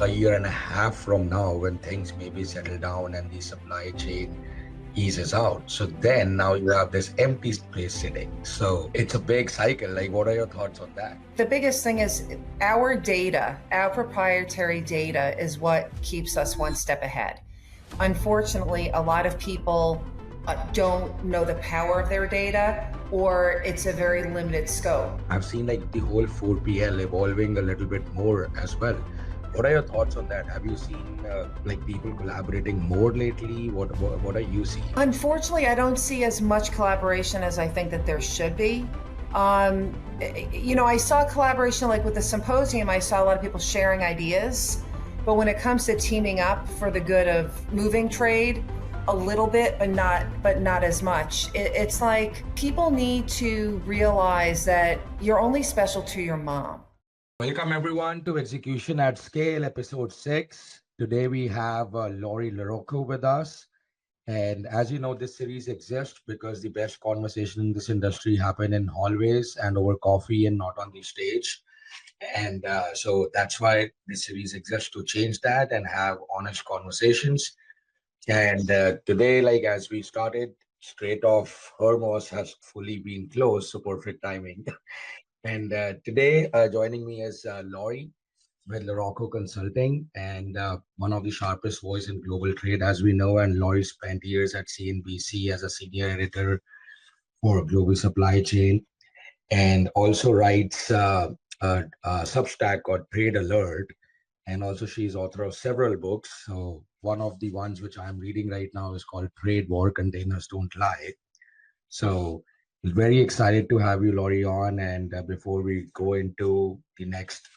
a year and a half from now, when things maybe settle down and the supply chain eases out. So then now you have this empty space sitting. So it's a big cycle. Like, what are your thoughts on that? The biggest thing is our data, our proprietary data is what keeps us one step ahead. Unfortunately, a lot of people don't know the power of their data, or it's a very limited scope. I've seen like the whole 4PL evolving a little bit more as well. What are your thoughts on that? Have you seen like people collaborating more lately? What are you seeing? Unfortunately, I don't see as much collaboration as I think that there should be. I saw collaboration like with the symposium. I saw a lot of people sharing ideas, but when it comes to teaming up for the good of moving trade, a little bit, but not as much. It's like people need to realize that you're only special to your mom. Welcome everyone to Execution at Scale, episode 6. Today we have Lori LaRocco with us. And as you know, this series exists because the best conversation in this industry happen in hallways and over coffee and not on the stage. And so that's why this series exists, to change that and have honest conversations. And today, like as we started, Strait of Hormuz has fully been closed, so perfect timing. And today, joining me is Lori with LaRocco Consulting, and one of the sharpest voice in global trade, as we know. And Lori spent years at CNBC as a senior editor for global supply chain, and also writes a Substack called Trade Alert. And also she's author of several books. So one of the ones which I'm reading right now is called Trade War Containers Don't Lie. So very excited to have you, Lori, on. And before we go into the next,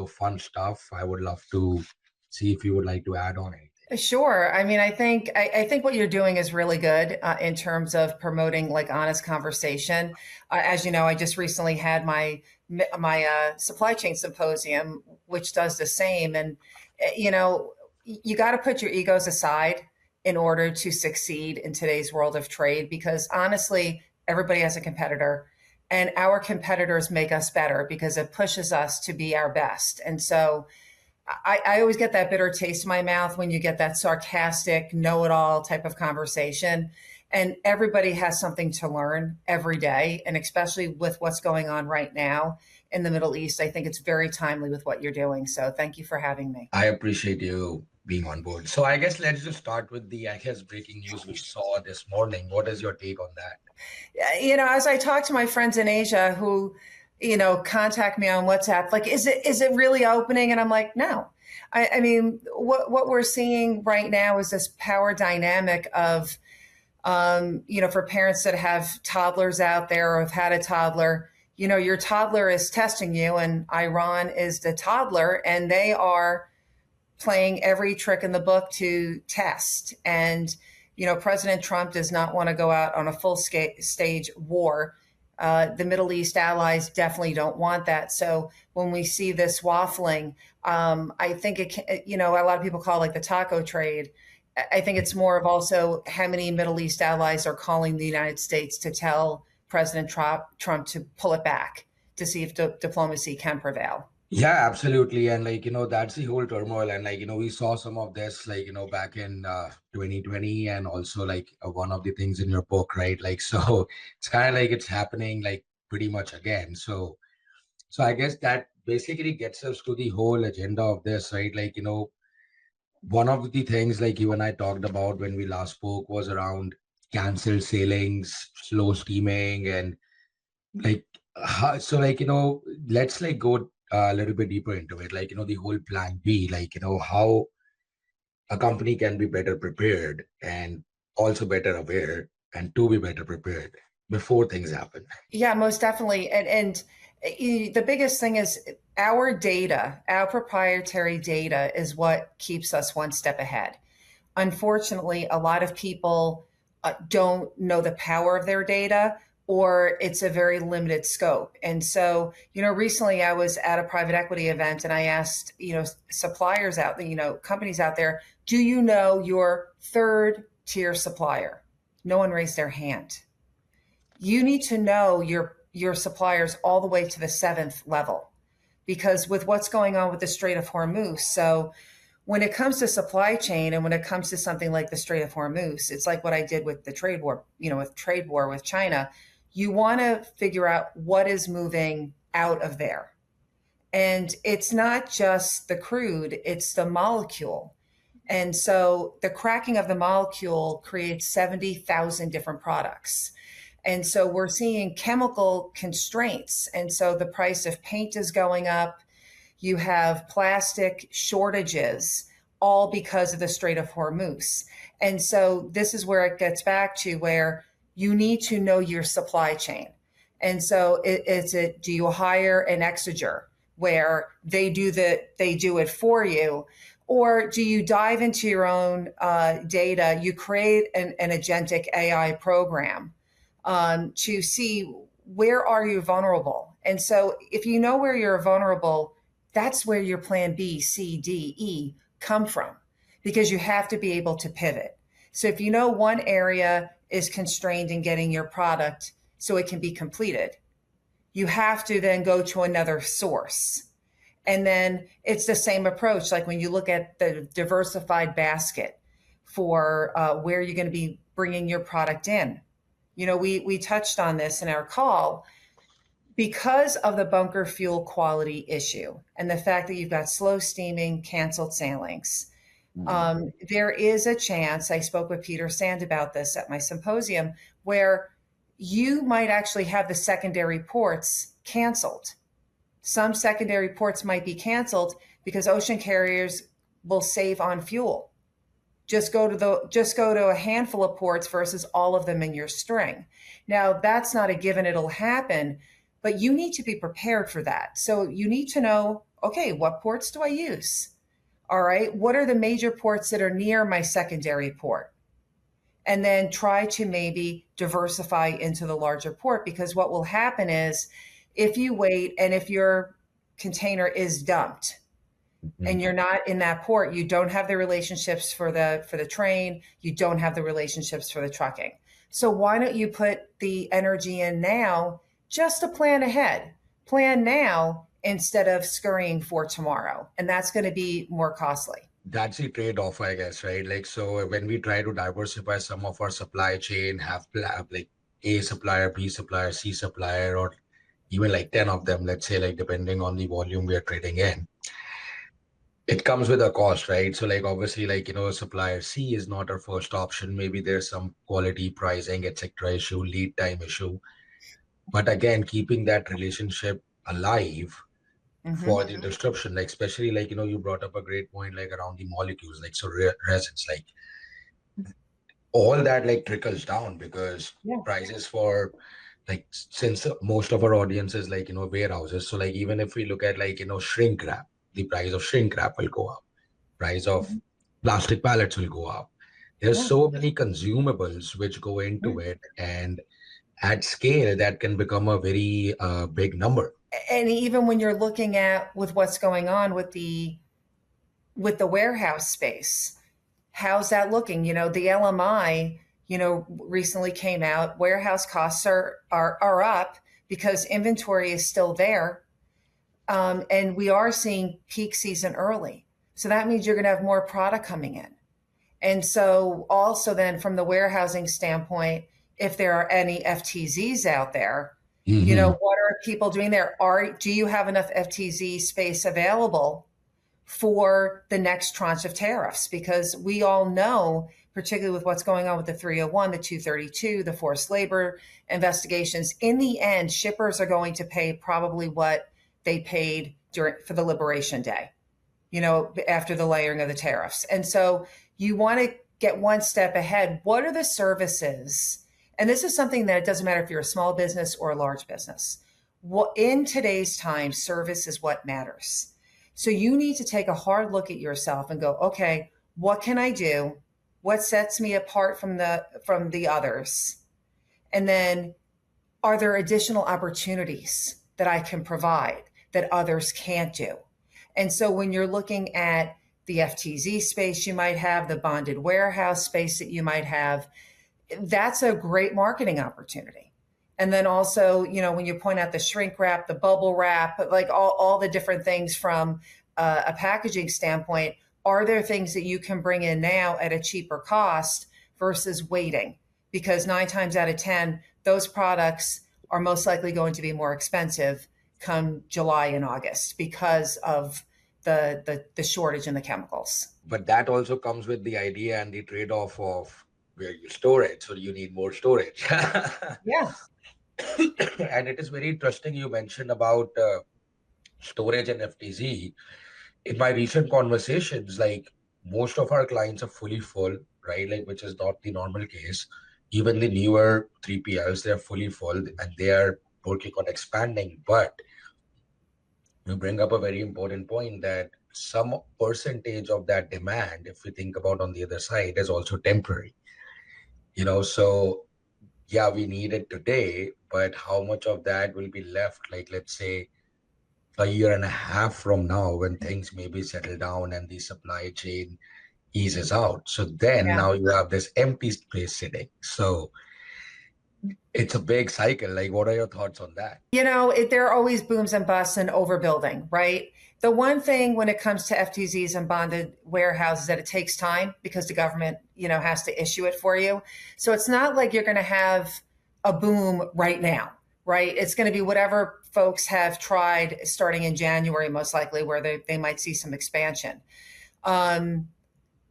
fun stuff, I would love to see if you would like to add on anything. Sure. I mean, I think what you're doing is really good in terms of promoting like honest conversation. As you know, I just recently had my supply chain symposium, which does the same. And you got to put your egos aside in order to succeed in today's world of trade, because honestly, everybody has a competitor, and our competitors make us better because it pushes us to be our best. And so I always get that bitter taste in my mouth when you get that sarcastic, know-it-all type of conversation. And everybody has something to learn every day. And especially with what's going on right now in the Middle East, I think it's very timely with what you're doing. So thank you for having me. I appreciate you being on board. So I guess let's just start with the, breaking news we saw this morning. What is your take on that? As I talk to my friends in Asia who contact me on WhatsApp, like, is it really opening? And I'm like, no. I mean, what we're seeing right now is this power dynamic of, for parents that have toddlers out there or have had a toddler, your toddler is testing you, and Iran is the toddler, and they are playing every trick in the book to test. And, President Trump does not want to go out on a full stage war. The Middle East allies definitely don't want that. So when we see this waffling, I think a lot of people call it like the taco trade. I think it's more of also how many Middle East allies are calling the United States to tell President Trump to pull it back to see if diplomacy can prevail. Yeah, absolutely. And that's the whole turmoil. And we saw some of this, back in 2020, and also one of the things in your book, right? So it's kind of like it's happening pretty much again. So I guess that basically gets us to the whole agenda of this, right? One of the things you and I talked about when we last spoke was around canceled sailings, slow steaming, and let's go a little bit deeper into it, the whole plan B, how a company can be better prepared and also better aware, and to be better prepared before things happen. Yeah, most definitely. And the biggest thing is our data, our proprietary data is what keeps us one step ahead. Unfortunately, a lot of people don't know the power of their data, or it's a very limited scope. And so, recently I was at a private equity event, and I asked, suppliers out there, companies out there, do you know your third tier supplier? No one raised their hand. You need to know your suppliers all the way to the 7th level, because with what's going on with the Strait of Hormuz. So when it comes to supply chain and when it comes to something like the Strait of Hormuz, it's like what I did with the trade war, with trade war with China. You want to figure out what is moving out of there. And it's not just the crude, it's the molecule. And so the cracking of the molecule creates 70,000 different products. And so we're seeing chemical constraints. And so the price of paint is going up. You have plastic shortages, all because of the Strait of Hormuz. And so this is where it gets back to where you need to know your supply chain. And so do you hire an exeger where they do it for you? Or do you dive into your own data? You create an agentic AI program to see where are you vulnerable. And so if you know where you're vulnerable, that's where your plan B, C, D, E come from, because you have to be able to pivot. So if you know one area is constrained in getting your product so it can be completed, you have to then go to another source. And then it's the same approach. Like when you look at the diversified basket for where you're going to be bringing your product in. We touched on this in our call. Because of the bunker fuel quality issue and the fact that you've got slow steaming, canceled sailings, there is a chance, I spoke with Peter Sand about this at my symposium, where you might actually have the secondary ports canceled. Some secondary ports might be canceled because ocean carriers will save on fuel. Just go to a handful of ports versus all of them in your string. Now, that's not a given it'll happen, but you need to be prepared for that. So you need to know, okay, what ports do I use? All right, what are the major ports that are near my secondary port? And then try to maybe diversify into the larger port, because what will happen is if you wait and if your container is dumped and you're not in that port, you don't have the relationships for the train, you don't have the relationships for the trucking. So why don't you put the energy in now just to plan ahead? Plan now instead of scurrying for tomorrow. And that's going to be more costly. That's the trade-off, I guess, right? Like, so when we try to diversify some of our supply chain, have like A supplier, B supplier, C supplier, or even like 10 of them, let's say, like depending on the volume we are trading in, it comes with a cost, right? So like obviously, like, supplier C is not our first option. Maybe there's some quality, pricing, etc. issue, lead time issue. But again, keeping that relationship alive for the disruption, like especially like, you brought up a great point, like around the molecules, like so resins, like all that like trickles down because prices for like, since most of our audience is like, warehouses. So like, even if we look at like, shrink wrap, the price of shrink wrap will go up. Price of plastic pallets will go up. There's so many consumables which go into it, and at scale that can become a very big number. And even when you're looking at with what's going on with the warehouse space, how's that looking? The LMI, recently came out. Warehouse costs are up because inventory is still there. And we are seeing peak season early. So that means you're going to have more product coming in. And so also then from the warehousing standpoint, if there are any FTZs out there, what are people doing there? Do you have enough FTZ space available for the next tranche of tariffs? Because we all know, particularly with what's going on with the 301, the 232, the forced labor investigations, in the end, shippers are going to pay probably what they paid for the Liberation Day, after the layering of the tariffs. And so you want to get one step ahead. What are the services? And this is something that it doesn't matter if you're a small business or a large business. In today's time, service is what matters. So you need to take a hard look at yourself and go, okay, what can I do? What sets me apart from the others? And then are there additional opportunities that I can provide that others can't do? And so when you're looking at the FTZ space you might have, the bonded warehouse space that you might have, that's a great marketing opportunity. And then also, when you point out the shrink wrap, the bubble wrap, like all the different things from a packaging standpoint, are there things that you can bring in now at a cheaper cost versus waiting? Because 9 times out of 10, those products are most likely going to be more expensive come July and August because of the shortage in the chemicals. But that also comes with the idea and the trade-off of where you store it. So you need more storage. Yeah. And it is very interesting you mentioned about storage and FTZ. In my recent conversations, like most of our clients are fully full, right? Like, which is not the normal case. Even the newer 3PLs, they're fully full and they are working on expanding. But you bring up a very important point that some percentage of that demand, if we think about on the other side, is also temporary. So yeah, we need it today, but how much of that will be left, like let's say a year and a half from now when things maybe settle down and the supply chain eases out. So then Yeah. now you have this empty space sitting. So it's a big cycle. Like, what are your thoughts on that? There are always booms and busts and overbuilding, right? The one thing when it comes to FTZs and bonded warehouses that it takes time because the government, has to issue it for you. So it's not like you're going to have a boom right now, right? It's going to be whatever folks have tried starting in January, most likely, where they might see some expansion.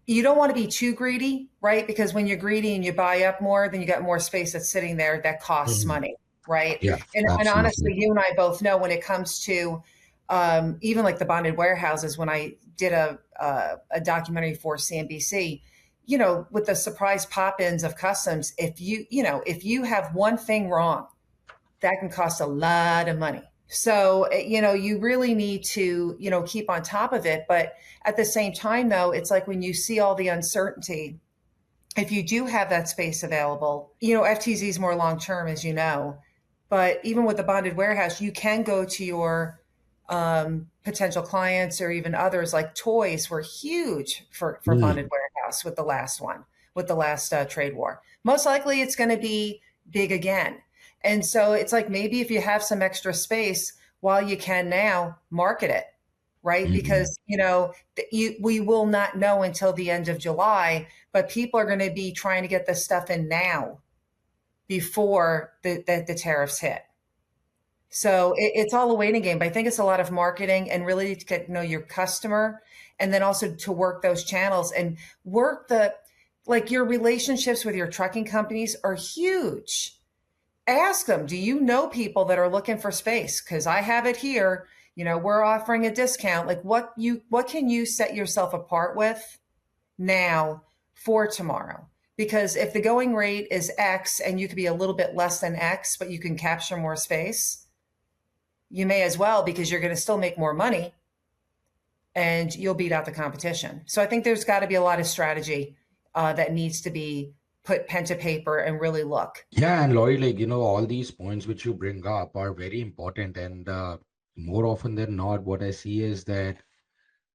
You don't want to be too greedy, right? Because when you're greedy and you buy up more, then you got more space that's sitting there that costs Mhm. money, right? Yeah, And honestly, absolutely. you and I both know when it comes to even like the bonded warehouses, when I did a documentary for CNBC, with the surprise pop-ins of customs, if you have one thing wrong, that can cost a lot of money. So, you really need to, keep on top of it. But at the same time, though, it's like when you see all the uncertainty, if you do have that space available, FTZ is more long term, as you know. But even with the bonded warehouse, you can go to your potential clients or even others. Like toys were huge for bonded Mm. warehouse with the last one, with the last trade war. Most likely it's going to be big again. And so it's like maybe if you have some extra space while you can now, market it, right? Mhm. Because, we will not know until the end of July, but people are going to be trying to get this stuff in now before the tariffs hit. So it's all a waiting game. But I think it's a lot of marketing and really to get to know your customer, and then also to work those channels and work like your relationships with your trucking companies are huge. Ask them, do you know people that are looking for space? Because I have it here. We're offering a discount. Like what can you set yourself apart with now for tomorrow? Because if the going rate is X and you could be a little bit less than X, but you can capture more space, you may as well, because you're going to still make more money and you'll beat out the competition. So I think there's got to be a lot of strategy that needs to be put pen to paper and really look. Yeah, and Lori, like, all these points which you bring up are very important. And more often than not, what I see is that,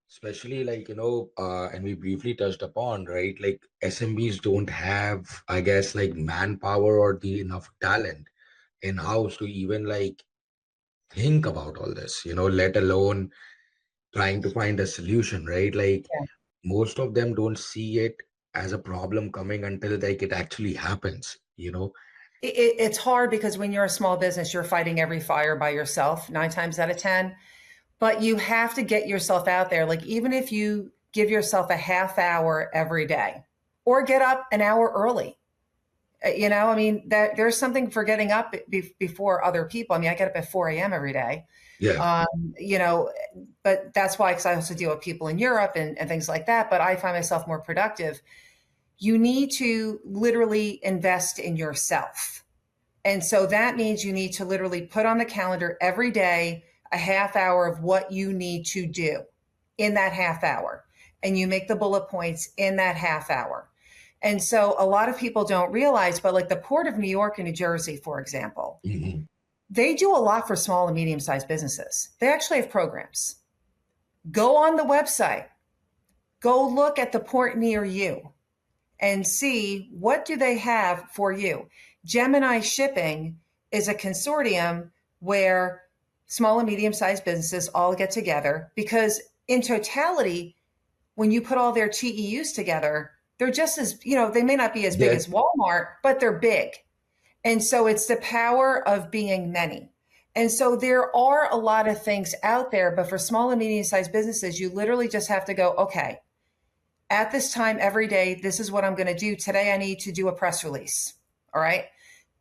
especially like, and we briefly touched upon, right? Like SMBs don't have, I guess, like manpower or the enough talent in-house to even like think about all this, let alone trying to find a solution, right? Like Yeah. most of them don't see it as a problem coming until like it actually happens. It's hard because when you're a small business, you're fighting every fire by yourself, 9 times out of 10. But you have to get yourself out there. Like, even if you give yourself a half hour every day or get up an hour early, I mean, that there's something for getting up before other people. I mean, I get up at 4 a.m. every day. Yeah. Um, you know, but that's why, because I also deal with people in Europe and things like that. But I find myself more productive. You need to literally invest in yourself. And so that means you need to literally put on the calendar every day a half hour of what you need to do in that half hour. And you make the bullet points in that half hour. And so a lot of people don't realize, but like the Port of New York and New Jersey, for example, Hmm. they do a lot for small and medium sized businesses. They actually have programs. Go on the website, go look at the port near you and see what do they have for you. Gemini Shipping is a consortium where small and medium-sized businesses all get together, because in totality, when you put all their TEUs together, they're just as, they may not be as big Yeah. as Walmart, but they're big. And so it's the power of being many. And so there are a lot of things out there, but for small and medium sized businesses, you literally just have to go, okay, at this time every day, this is what I'm going to do. Today, I need to do a press release. All right.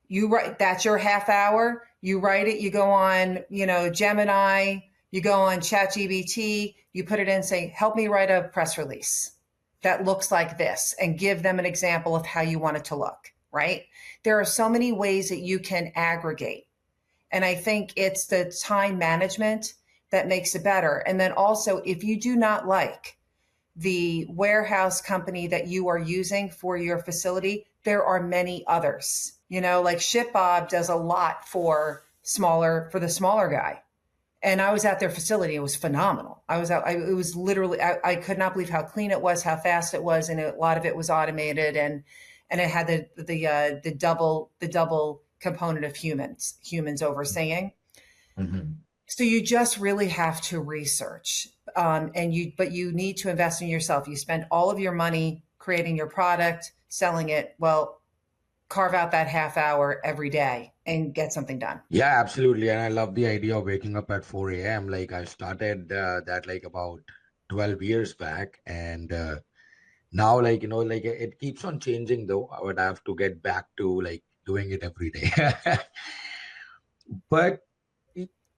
You write, that's your half hour. You write it, you go on, Gemini, you go on ChatGPT, you put it in, say, help me write a press release that looks like this, and give them an example of how you want it to look, right? There are so many ways that you can aggregate. And I think it's the time management that makes it better. And then also, if you do not like the warehouse company that you are using for your facility, there are many others. Like ShipBob does a lot for the smaller guy. And I was at their facility. It was phenomenal. It was literally, I could not believe how clean it was, how fast it was. And a lot of it was automated, and it had the double component of humans overseeing. Mm-hmm. So you just really have to research, but you need to invest in yourself. You spend all of your money creating your product, selling it. Well, carve out that half hour every day and get something done. Yeah, absolutely. And I love the idea of waking up at 4 a.m. Like I started that like about 12 years back. And now, like, like it keeps on changing though. I would have to get back to like doing it every day. But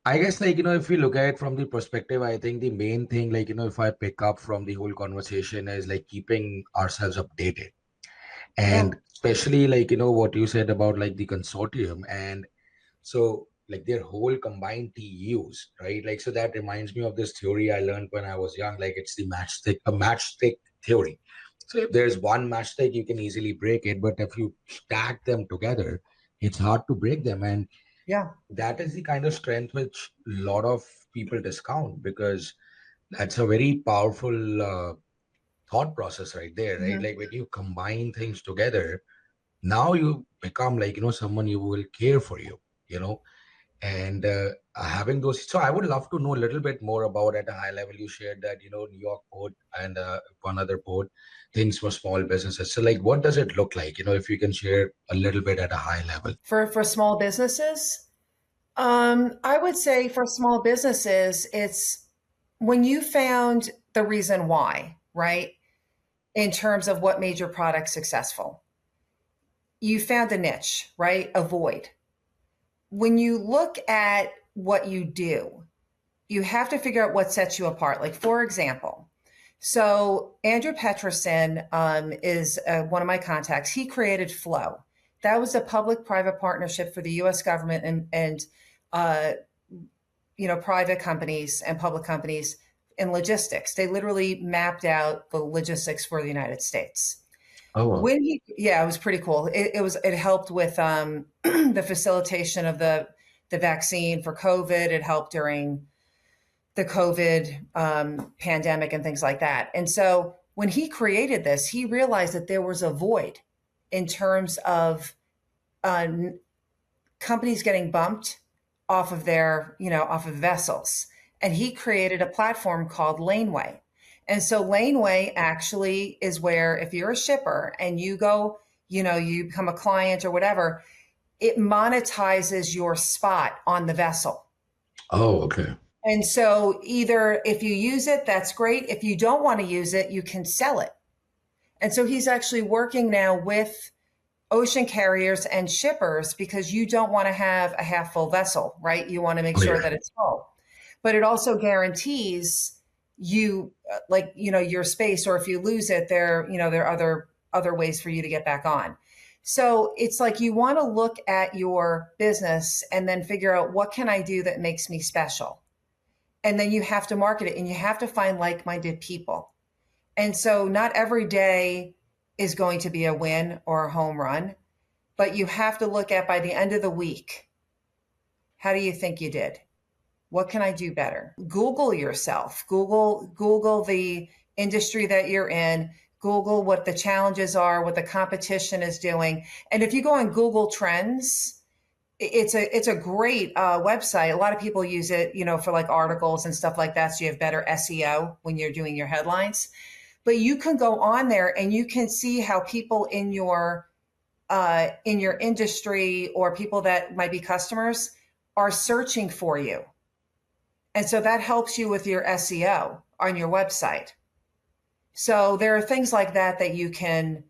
I guess, like, if you look at it from the perspective, I think the main thing, like, if I pick up from the whole conversation is like keeping ourselves updated. Yeah. And especially like, what you said about like the consortium. And so like their whole combined TUs, right? Like, so that reminds me of this theory I learned when I was young. Like it's the matchstick theory. So if there's one matchstick, you can easily break it. But if you stack them together, it's hard to break them. And Yeah. that is the kind of strength which a lot of people discount, because that's a very powerful thought process right there, right? Mhm. Like when you combine things together, now you become like, someone you will care for you know, and having those. So I would love to know a little bit more about, at a high level, you shared that, New York port and one other port, things for small businesses. So like, what does it look like? If you can share a little bit at a high level. For small businesses, I would say for small businesses, it's when you found the reason why, right? In terms of what made your product successful, you found a niche, right? A void. When you look at what you do, you have to figure out what sets you apart. Like, for example, so Andrew Peterson is one of my contacts. He created Flow. That was a public-private partnership for the U.S. government and uh, private companies and public companies in logistics. They literally mapped out the logistics for the United States. Oh, wow. Yeah, it was pretty cool. It helped with the facilitation of the vaccine for COVID. It helped during the COVID pandemic and things like that. And so when he created this, he realized that there was a void in terms of uh, companies getting bumped off of off of vessels. And he created a platform called Laneway. And so Laneway actually is where, if you're a shipper and you go, you become a client or whatever, it monetizes your spot on the vessel. Oh, okay. And so either if you use it, that's great. If you don't want to use it, you can sell it. And so he's actually working now with ocean carriers and shippers, because you don't want to have a half full vessel, right? You want to make Oh, sure yeah. that it's full. But it also guarantees you your space, or if you lose it, there are other ways for you to get back on. So it's like you want to look at your business and then figure out, what can I do that makes me special? And then you have to market it, and you have to find like-minded people. And so not every day is going to be a win or a home run, but you have to look at, by the end of the week, how do you think you did? What can I do better? Google yourself. Google the industry that you're in. Google what the challenges are, what the competition is doing. And if you go on Google Trends, it's a great website. A lot of people use it, for like articles and stuff like that. So you have better SEO when you're doing your headlines. But you can go on there and you can see how people in your industry or people that might be customers are searching for you. And so that helps you with your SEO on your website. So there are things like that you can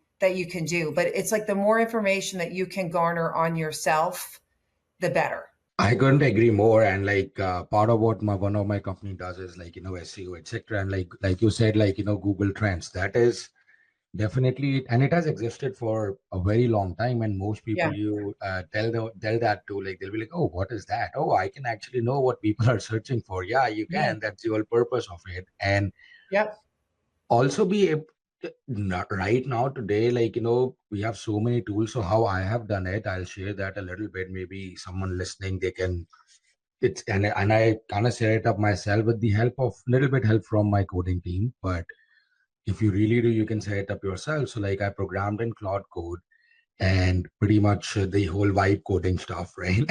do, but it's like the more information that you can garner on yourself, the better. I couldn't agree more. And like part of what one of my company does is like, SEO, etc. And like you said, like, Google Trends, that is definitely, and it has existed for a very long time. And most people Yeah. you tell that to, like, they'll be like, oh, what is that? Oh, I can actually know what people are searching for. Yeah, you Yeah. can. That's the whole purpose of it. And Yep. also right now today, like, we have so many tools. So how I have done it, I'll share that a little bit. Maybe someone listening, they can, and I kind of set it up myself with the help of little bit help from my coding team. But if you really do, you can set it up yourself. So like I programmed in Cloud Code and pretty much the whole vibe coding stuff, right?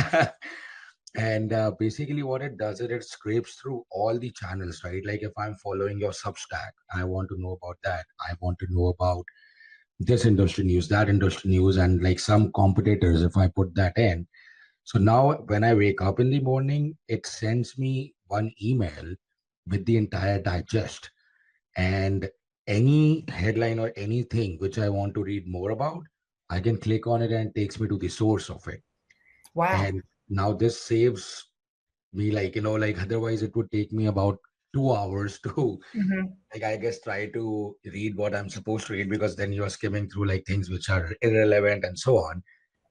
And basically what it does is it scrapes through all the channels, right? Like if I'm following your Substack, I want to know about that. I want to know about this industry news, that industry news, and like some competitors, if I put that in. So now when I wake up in the morning, it sends me one email with the entire digest and any headline or anything which I want to read more about, I can click on it and it takes me to the source of it. Wow. And now this saves me, like, like otherwise it would take me about 2 hours to, Hmm. like, I guess, try to read what I'm supposed to read, because then you're skimming through like things which are irrelevant and so on.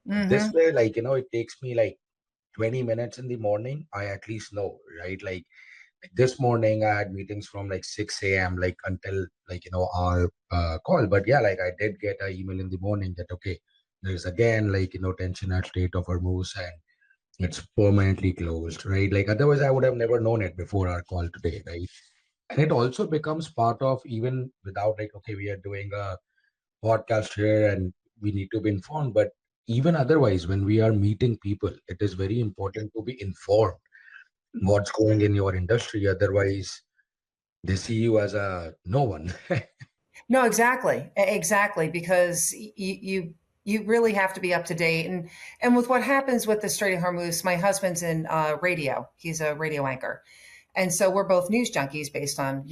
But this Hmm. way, like, it takes me like 20 minutes in the morning. I at least know, right? Like this morning I had meetings from like 6 a.m. like until like our call. But yeah, like I did get an email in the morning that okay, there's again like tension at Strait of Hormuz and it's permanently closed, right? Like otherwise I would have never known it before our call today, right? And it also becomes part of, even without like, okay, we are doing a podcast here and we need to be informed, but even otherwise when we are meeting people, it is very important to be informed what's going in your industry. Otherwise they see you as a no one. No, exactly. Exactly. Because you really have to be up to date. And with what happens with the Strait of Hormuz, my husband's in radio. He's a radio anchor. And so we're both news junkies based on,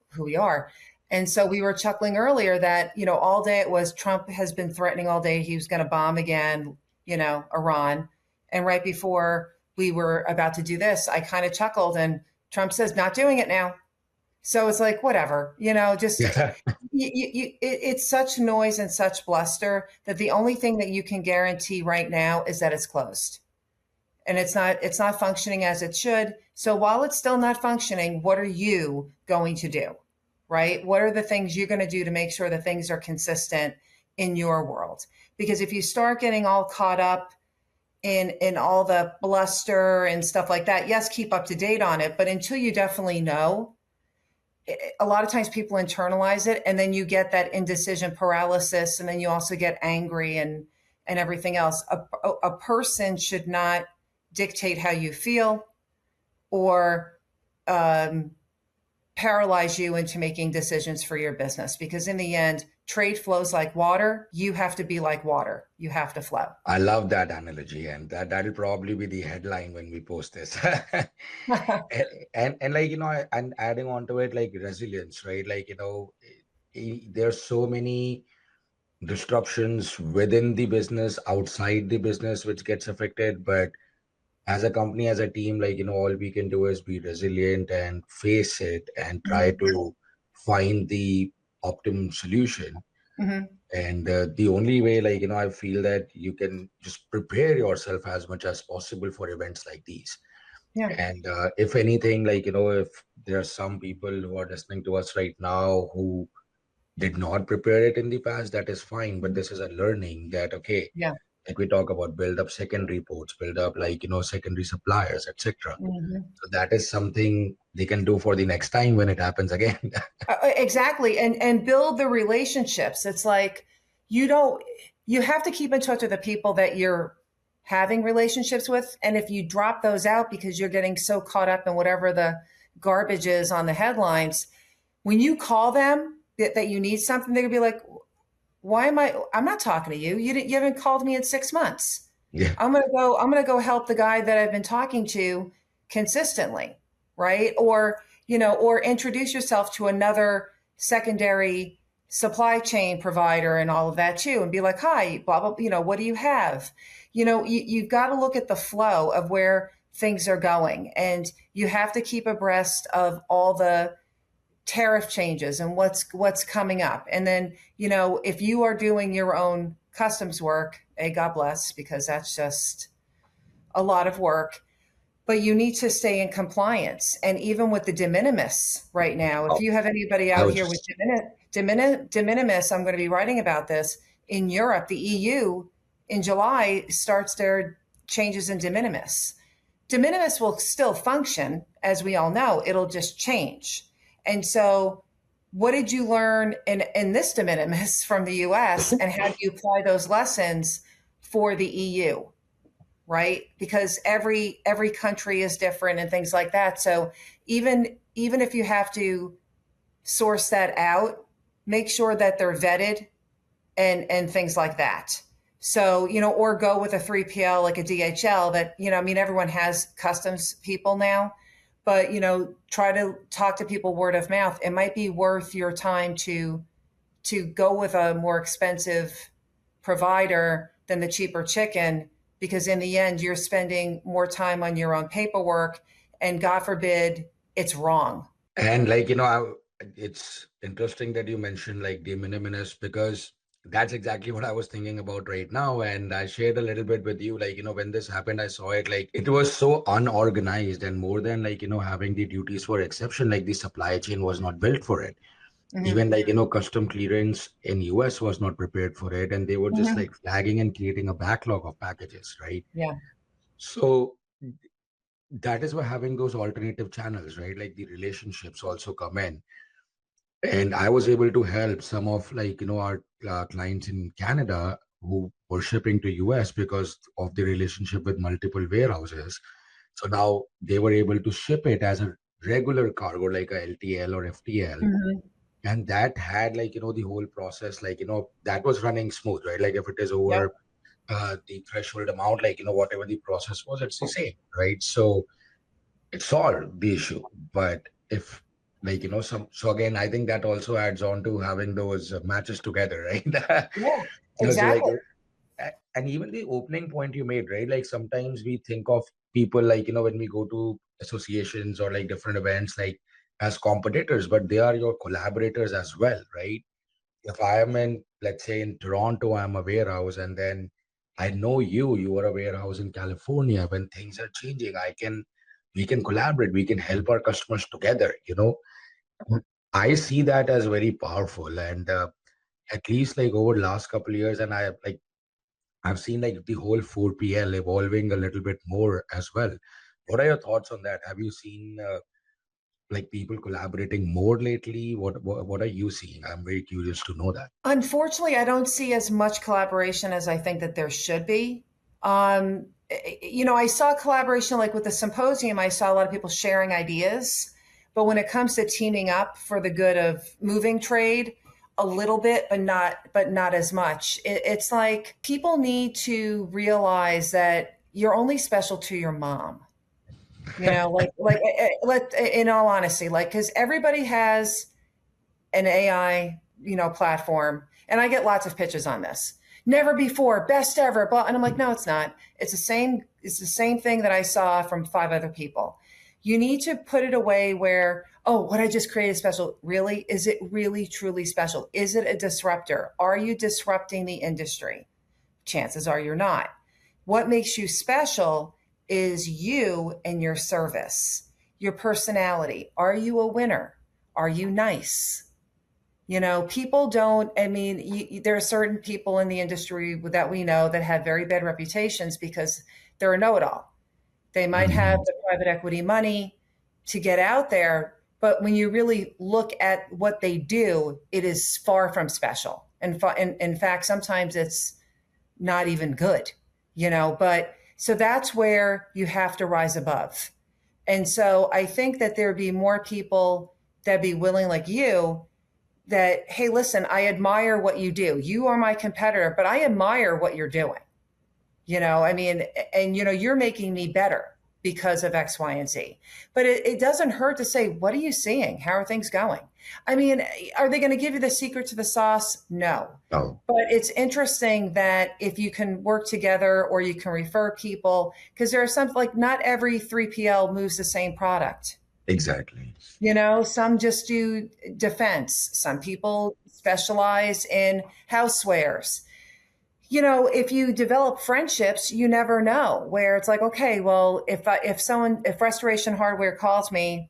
who we are. And so we were chuckling earlier that, all day it was Trump has been threatening all day he was going to bomb again, Iran. And right before we were about to do this, I kind of chuckled and Trump says, not doing it now. So it's like, whatever, just Yeah. it's such noise and such bluster that the only thing that you can guarantee right now is that it's closed and it's not functioning as it should. So while it's still not functioning, what are you going to do? Right? What are the things you're going to do to make sure that things are consistent in your world? Because if you start getting all caught up in all the bluster and stuff like that, yes, keep up to date on it, but until you definitely know, a lot of times people internalize it and then you get that indecision paralysis and then you also get angry and everything else. A person should not dictate how you feel or um, paralyze you into making decisions for your business, because in the end trade flows like water. You have to be like water. You have to flow. I love that analogy, and that'll probably be the headline when we post this. And like and adding on to it, like resilience, right? Like there's so many disruptions within the business, outside the business, which gets affected. But as a company, as a team, like all we can do is be resilient and face it and try Hmm. to find the optimum solution. Hmm. And the only way, like I feel that you can just prepare yourself as much as possible for events like these. Yeah. And if anything, like if there are some people who are listening to us right now who did not prepare it in the past, that is fine. But this is a learning that okay, Yeah. like we talk about, build up secondary ports, build up like secondary suppliers, etc. Hmm. So that is something they can do for the next time when it happens again. Exactly. And build the relationships. It's like you don't you have to keep in touch with the people that you're having relationships with. And if you drop those out because you're getting so caught up in whatever the garbage is on the headlines, when you call them that you need something, they're gonna be like, why am I'm not talking to you. You haven't called me in 6 months. Yeah. I'm gonna go help the guy that I've been talking to consistently, right? Or, or introduce yourself to another secondary supply chain provider and all of that too, and be like, hi, blah, blah, what do you have? You've got to look at the flow of where things are going, and you have to keep abreast of all the tariff changes and what's coming up. And then, if you are doing your own customs work, God bless, because that's just a lot of work, but you need to stay in compliance. And even with the de minimis right now, if Oh, you have anybody I out was here with just de minimis, I'm going to be writing about this in Europe. The EU in July starts their changes in de minimis. De minimis will still function, as we all know, it'll just change. And so, what did you learn in this de minimis from the US, and how do you apply those lessons for the EU? Right? Because every country is different and things like that. So even if you have to source that out, make sure that they're vetted and things like that. So, or go with a 3PL like a DHL that, everyone has customs people now, but, try to talk to people word of mouth. It might be worth your time to go with a more expensive provider than the cheaper chicken, because in the end, you're spending more time on your own paperwork, and God forbid it's wrong. And it's interesting that you mentioned like de minimis, because that's exactly what I was thinking about right now. And I shared a little bit with you, when this happened, I saw it like it was so unorganized, and more than having the duties for exception, like the supply chain was not built for it. Mm-hmm. Even custom clearance in US was not prepared for it, and they were just Mm-hmm. like flagging and creating a backlog of packages, right? Yeah. So that is where having those alternative channels, right? Like the relationships also come in. And I was able to help some of our clients in Canada who were shipping to US because of the relationship with multiple warehouses. So now they were able to ship it as a regular cargo, like a LTL or FTL. Mm-hmm. And that had the whole process, that was running smooth, right? Like if it is Yep. over the threshold amount, whatever the process was, it's the same, right? So it solved the issue. But if so again, I think that also adds on to having those matches together, right? Yeah. So Exactly. and even the opening point you made, right? Like sometimes we think of people when we go to associations or like different events, like as competitors, but they are your collaborators as well, right? If I am in, let's say in Toronto, I'm a warehouse, and then I know you are a warehouse in California. When things are changing, we can collaborate, we can help our customers together. I see that as very powerful, and at least over the last couple of years, and I've seen the whole 4PL evolving a little bit more as well. What are your thoughts on that? Have you seen people collaborating more lately? What are you seeing? I'm very curious to know that. Unfortunately, I don't see as much collaboration as I think that there should be. I saw collaboration like with the symposium. I saw a lot of people sharing ideas, but when it comes to teaming up for the good of moving trade, a little bit, but not as much. It's like people need to realize that you're only special to your mom. Let in all honesty, like because everybody has an AI, platform. And I get lots of pitches on this. Never before, best ever, blah. And I'm like, no, it's not. It's the same thing that I saw from five other people. You need to put it away where, oh, what I just created is special. Really? Is it really truly special? Is it a disruptor? Are you disrupting the industry? Chances are you're not. What makes you special is you and your service, your personality. Are you a winner? Are you nice? People don't, there are certain people in the industry that we know that have very bad reputations because they're a know it all. They might have Mhm. the private equity money to get out there, but when you really look at what they do, it is far from special. And in fact, sometimes it's not even good. but so that's where you have to rise above. And so I think that there'd be more people that'd be willing, like you, that, hey, listen, I admire what you do. You are my competitor, but I admire what you're doing. I mean, and you're making me better because of X, Y, and Z. But it doesn't hurt to say, what are you seeing? How are things going? I mean, are they going to give you the secret to the sauce? No. Oh, But it's interesting that if you can work together or you can refer people, because there are some, like, not every 3PL moves the same product. exactly. Some just do defense. Some people specialize in housewares. If you develop friendships, you never know where it's like, okay, well, if Restoration Hardware calls me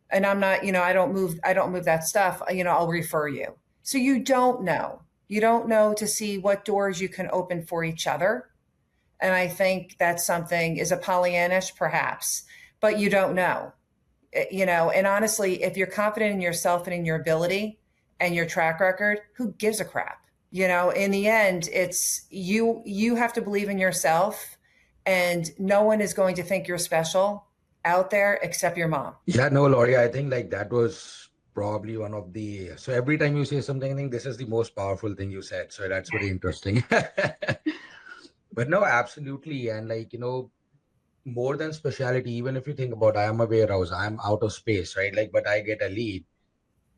and I'm not, I don't move that stuff, I'll refer you. So you don't know. You don't know to see what doors you can open for each other. And I think that's something is a Pollyannish perhaps, but you don't know. And honestly, if you're confident in yourself and in your ability and your track record, who gives a crap? In the end, it's you have to believe in yourself, and no one is going to think you're special out there except your mom. Yeah, no, Lori, I think like that was probably one of the. So every time you say something, I think this is the most powerful thing you said. So that's very interesting. But no, absolutely. And like, more than speciality, even if you think about, I am a warehouse, I'm out of space, right? Like, but I get a lead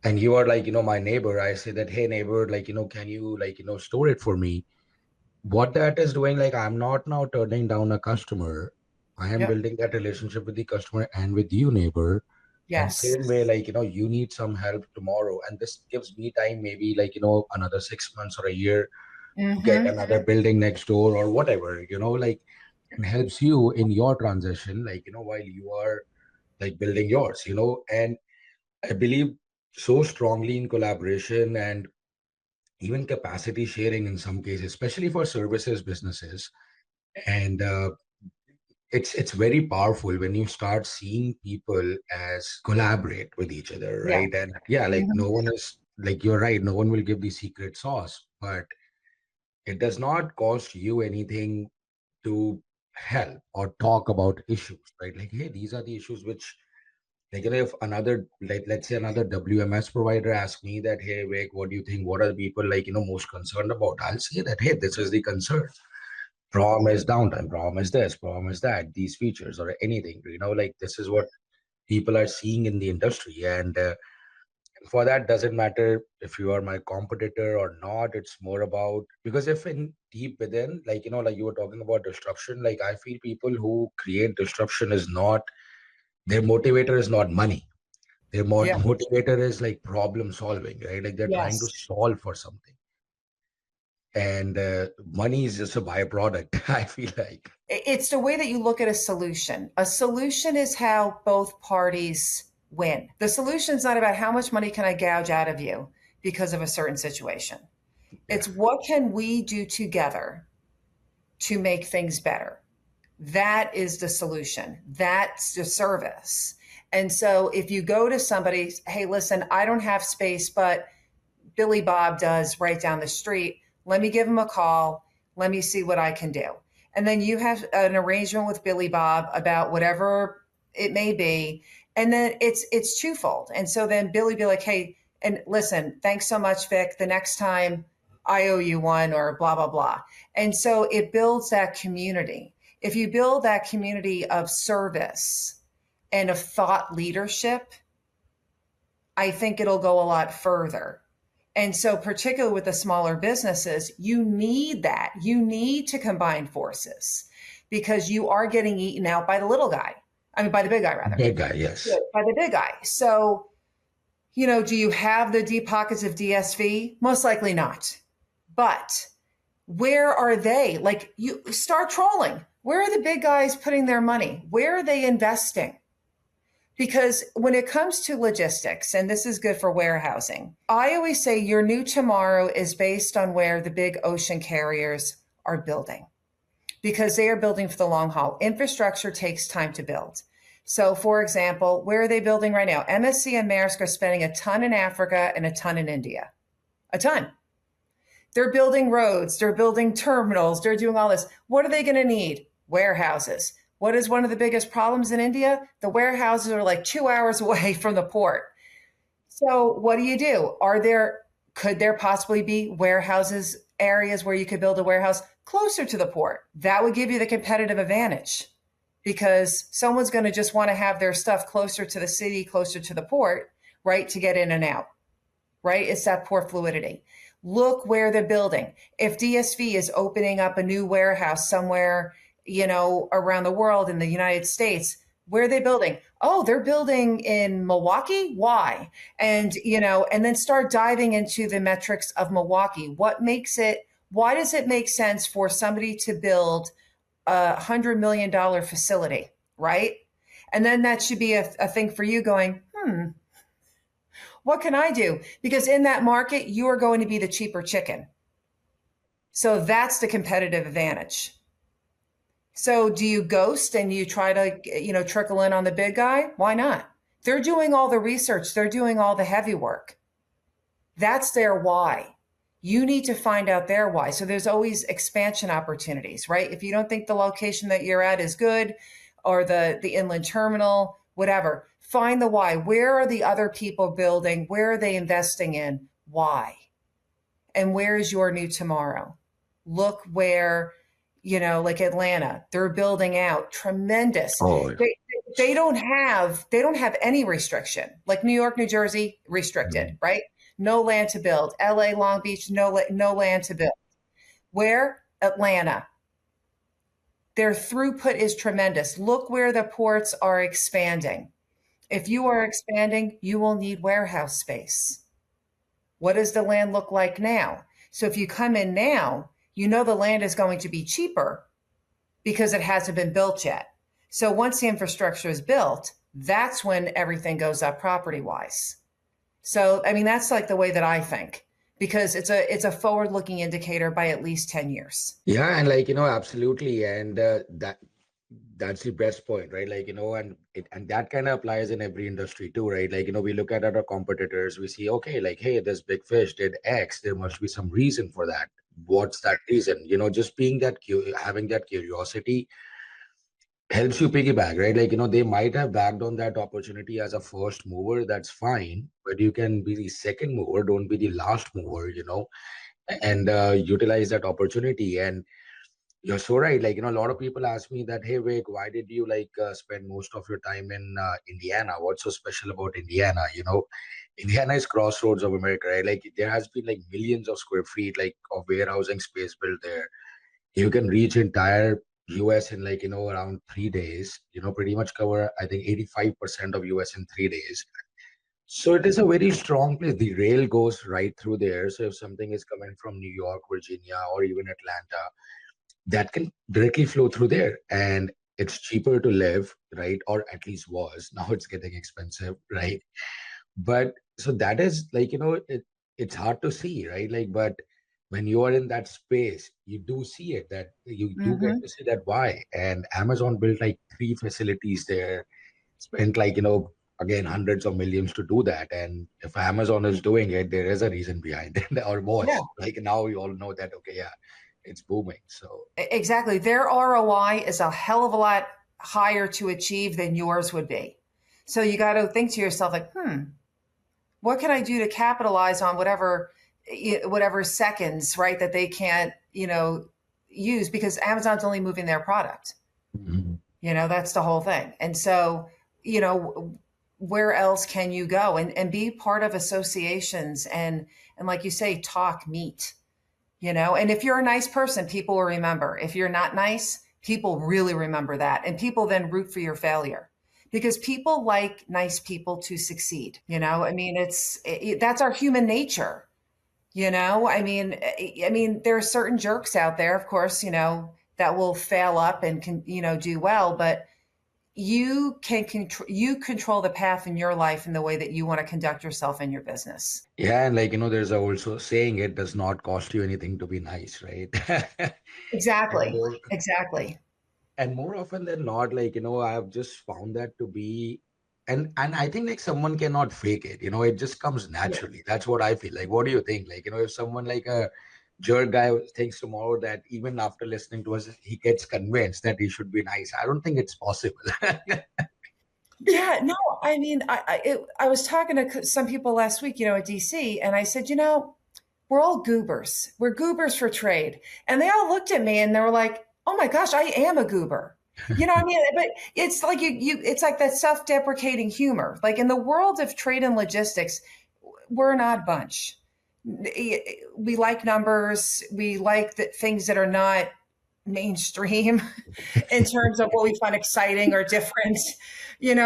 and you are like, my neighbor. I say that, hey, neighbor, like, can you like, store it for me? What that is doing, like, I'm not now turning down a customer. I am Yep. building that relationship with the customer and with you, neighbor. And Yes. same way, like, you need some help tomorrow. And this gives me time, maybe like, another 6 months or a year to get Mm-hmm. another building next door or whatever, like, and helps you in your transition, like, while you are like building yours, and I believe so strongly in collaboration and even capacity sharing in some cases, especially for services businesses. And it's very powerful when you start seeing people as collaborate with each other, Yeah. right? And yeah, like Mm-hmm. no one is like, you're right, no one will give the secret sauce, but it does not cost you anything to help or talk about issues, right? Like, hey, these are the issues which, like, if another, like, let's say another WMS provider asks me that, hey, Vic, what do you think? What are the people like, most concerned about? I'll say that, hey, this is the concern. Problem is downtime, problem is this, problem is that, these features or anything, like this is what people are seeing in the industry. And for that, doesn't matter if you are my competitor or not. It's more about, because if in deep within, like, like you were talking about disruption, like I feel people who create disruption is not, their motivator is not money. Their Yeah. motivator is like problem solving, right? Like they're trying to Yes. solve for something. And money is just a byproduct, I feel like. It's the way that you look at a solution. A solution is how both parties win. The solution is not about how much money can I gouge out of you because of a certain situation. Yeah. It's what can we do together to make things better. That is the solution. That's the service. And so if you go to somebody, hey, listen, I don't have space, but Billy Bob does right down the street. Let me give him a call. Let me see what I can do. And then you have an arrangement with Billy Bob about whatever it may be. And then it's twofold. And so then Billy be like, hey, and listen, thanks so much, Vic. The next time I owe you one or blah, blah, blah. And so it builds that community. If you build that community of service and of thought leadership, I think it'll go a lot further. And so, particularly with the smaller businesses, you need that. You need to combine forces because you are getting eaten out by the little guy. I mean, by the big guy, rather. Big guy, Yeah, yes. by the big guy. So, do you have the deep pockets of DSV? Most likely not. But where are they? Like, you start trolling. Where are the big guys putting their money? Where are they investing? Because when it comes to logistics, and this is good for warehousing, I always say your new tomorrow is based on where the big ocean carriers are building because they are building for the long haul. Infrastructure takes time to build. So, for example, where are they building right now? MSC and Maersk are spending a ton in Africa and a ton in India. A ton. They're building roads, they're building terminals, they're doing all this. What are they going to need? Warehouses. What is one of the biggest problems in India? The warehouses are like 2 hours away from the port. So what do? Could there possibly be warehouses, areas where you could build a warehouse closer to the port? That would give you the competitive advantage because someone's going to just want to have their stuff closer to the city, closer to the port, right, to get in and out, right? It's that port fluidity. Look where they're building. If DSV is opening up a new warehouse somewhere, around the world in the United States, where are they building? Oh, they're building in Milwaukee. Why? And then start diving into the metrics of Milwaukee. Why does it make sense for somebody to build $100 million facility, right? And then that should be a thing for you going, what can I do? Because in that market, you are going to be the cheaper chicken. So that's the competitive advantage. So do you ghost and you try to, trickle in on the big guy? Why not? They're doing all the research. They're doing all the heavy work. That's their why. You need to find out their why. So there's always expansion opportunities, right? If you don't think the location that you're at is good or the inland terminal, whatever, find the why. Where are the other people building? Where are they investing in? Why? And where is your new tomorrow? Look where, like Atlanta, they're building out tremendous. Oh, yeah. They don't have any restriction. Like New York, New Jersey, restricted, right? No land to build. LA, Long Beach, no land to build. Where? Atlanta. Their throughput is tremendous. Look where the ports are expanding. If you are expanding, you will need warehouse space. What does the land look like now? So if you come in now, the land is going to be cheaper because it hasn't been built yet. So once the infrastructure is built, that's when everything goes up property-wise. So, that's like the way that I think, because it's a forward-looking indicator by at least 10 years. Yeah, and absolutely. And that's the best point, right? And that kind of applies in every industry too, right? We look at other competitors, we see, okay, hey, this big fish did X, there must be some reason for that. What's that reason? Just being having that curiosity helps you piggyback, right? They might have backed on that opportunity as a first mover, that's fine, but you can be the second mover, don't be the last mover, and utilize that opportunity. And you're so right. A lot of people ask me that, hey, Vic, why did you spend most of your time in Indiana? What's so special about Indiana? Indiana is crossroads of America, right? There has been millions of square feet of warehousing space built there. You can reach entire US in around 3 days. Pretty much cover, I think, 85% of US in 3 days. So it is a very strong place. The rail goes right through there. So if something is coming from New York, Virginia, or even Atlanta, that can directly flow through there, and it's cheaper to live, right? Or at least was. Now it's getting expensive, right? But so that is it's hard to see, right? But when you are in that space, you do see it, that you do get to see that why. And Amazon built 3 facilities there, spent again hundreds of millions to do that. And if Amazon is doing it, there is a reason behind it, or was. Yeah. Now we all know that, okay, yeah, it's booming. So exactly, their ROI is a hell of a lot higher to achieve than yours would be. So you got to think to yourself what can I do to capitalize on whatever seconds, right, that they can't use, because Amazon's only moving their product. That's the whole thing. And so where else can you go and be part of associations and like you say, talk, meet. And if you're a nice person, people will remember. If you're not nice, people really remember that. And people then root for your failure, because people like nice people to succeed. That's our human nature. There are certain jerks out there, of course, that will fail up and can, do well, but you control the path in your life and the way that you want to conduct yourself in your business. Yeah, and there's also saying, it does not cost you anything to be nice, right? Exactly. Exactly. And more often than not, I have just found that to be, and I think someone cannot fake it, it just comes naturally. Yeah. That's what I feel. What do you think? If someone jerk guy thinks tomorrow that even after listening to us, he gets convinced that he should be nice. I don't think it's possible. Yeah, no, I mean, I was talking to some people last week, at DC, and I said, we're all goobers. We're goobers for trade. And they all looked at me and they were like, oh my gosh, I am a goober. You know what I mean? But it's like it's like that self-deprecating humor. Like in the world of trade and logistics, we're an odd bunch. We like numbers. We like the things that are not mainstream in terms of what we find exciting or different, and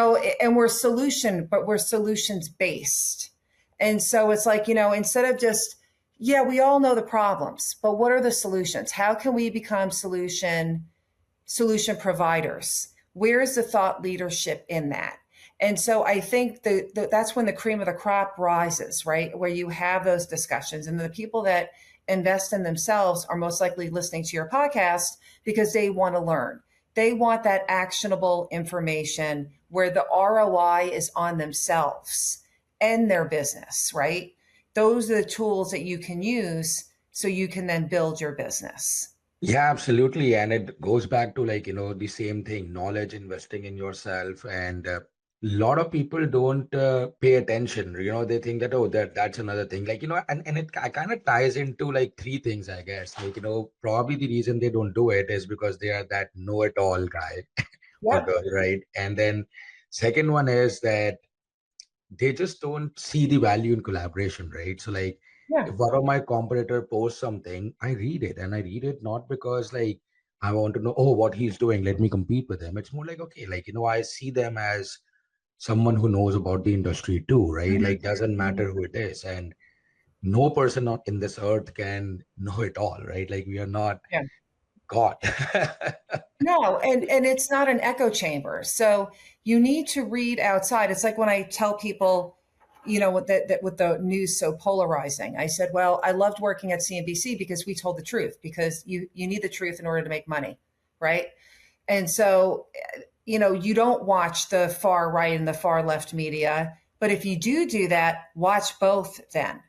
but we're solutions based. And so it's like, instead of just, yeah, we all know the problems, but what are the solutions? How can we become solution providers? Where is the thought leadership in that? And so I think that's when the cream of the crop rises, right? Where you have those discussions, and the people that invest in themselves are most likely listening to your podcast because they want to learn. They want that actionable information where the ROI is on themselves and their business, right? Those are the tools that you can use so you can then build your business. Yeah, absolutely. And it goes back to the same thing, knowledge, investing in yourself. And a lot of people don't pay attention. They think that, oh, that's another thing. And it kind of ties into like three things, I guess. Probably the reason they don't do it is because they are that know-it-all guy or Yep. girl, right? And then second one is that they just don't see the value in collaboration, right? So Yeah. if one of my competitor posts something, I read it, and I read it not because I want to know, oh, what he's doing, let me compete with him. It's more like, okay, I see them as someone who knows about the industry too, right? Mhm. Like, doesn't Mhm. matter who it is. And no person in this earth can know it all, right? Like, we are not Yeah. God. No, and it's not an echo chamber. So you need to read outside. It's like when I tell people, with the news so polarizing. I said, well, I loved working at CNBC because we told the truth, because you need the truth in order to make money, right? And so, you don't watch the far right and the far left media, but if you do that, watch both then.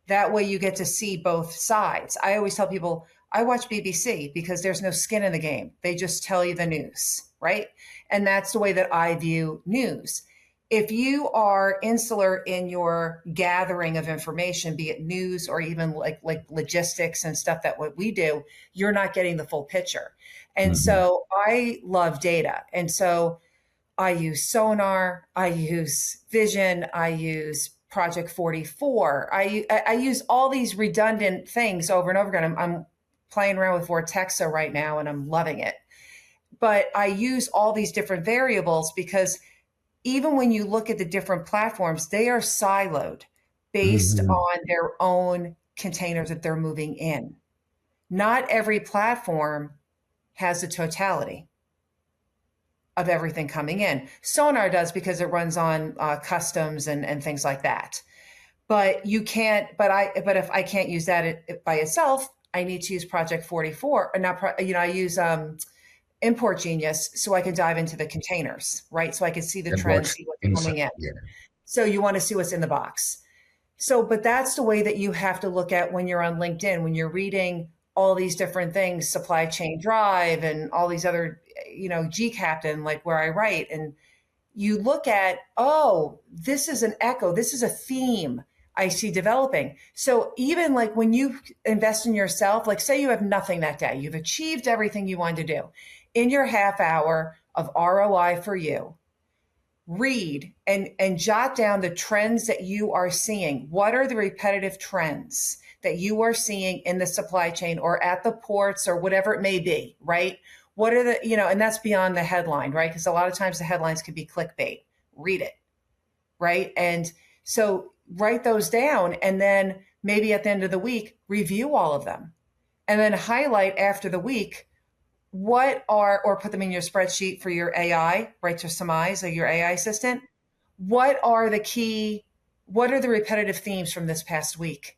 That way you get to see both sides. I always tell people I watch BBC because there's no skin in the game. They just tell you the news, right? And that's the way that I view news. If you are insular in your gathering of information, be it news or even like logistics and stuff that what we do, you're not getting the full picture. And Mhm. so I love data. And so I use Sonar, I use Vision, I use Project 44. I use all these redundant things over and over again. I'm playing around with Vortexa right now and I'm loving it. But I use all these different variables because even when you look at the different platforms, they are siloed based Mhm. on their own containers that they're moving in. Not every platform has the totality of everything coming in. Sonar does because it runs on customs and things like that. But you can't. But if I can't use that by itself, I need to use Project 44. Or not. I use Import Genius so I can dive into the containers, right? So I can see the And trends, what's see what's inside? coming in. Yeah. So you want to see what's in the box. So, but that's the way that you have to look at when you're on LinkedIn, when you're reading all these different things, supply chain drive and all these other, G Captain, like where I write. And you look at, oh, this is an echo, this is a theme I see developing. So even like when you invest in yourself, like say you have nothing that day, you've achieved everything you wanted to do in your half hour of ROI for you, read and jot down the trends that you are seeing. What are the repetitive trends that you are seeing in the supply chain or at the ports or whatever it may be, right? What are the, and that's beyond the headline, right? Because a lot of times the headlines can be clickbait. Read it, right? And so write those down and then maybe at the end of the week, review all of them and then highlight after the week or put them in your spreadsheet for your AI, right, to surmise, or your AI assistant. What are the repetitive themes from this past week?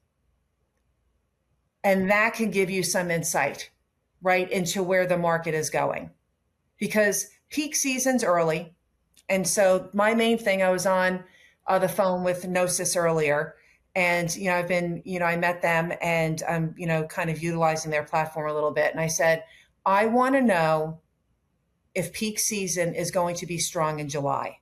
And that can give you some insight, right, into where the market is going. Because peak season's early. And so my main thing, I was on the phone with Gnosis earlier, And, I've been, I met them and I'm, kind of utilizing their platform a little bit. And I said, I want to know if peak season is going to be strong in July.